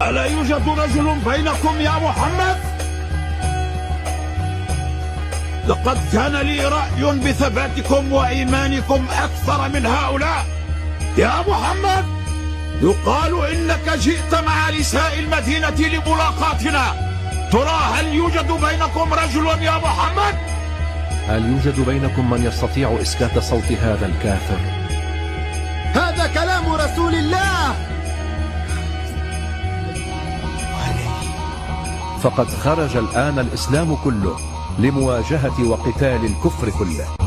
ألا يوجد رجل بينكم يا محمد؟ لقد كان لي رأي بثباتكم وإيمانكم أكثر من هؤلاء. يا محمد، يقال إنك جئت مع نساء المدينة لملاقاتنا. ترى هل يوجد بينكم رجل يا محمد؟ هل يوجد بينكم من يستطيع إسكات صوت هذا الكافر؟ هذا كلام رسول الله. فقد خرج الآن الإسلام كله لمواجهة وقتال الكفر كله.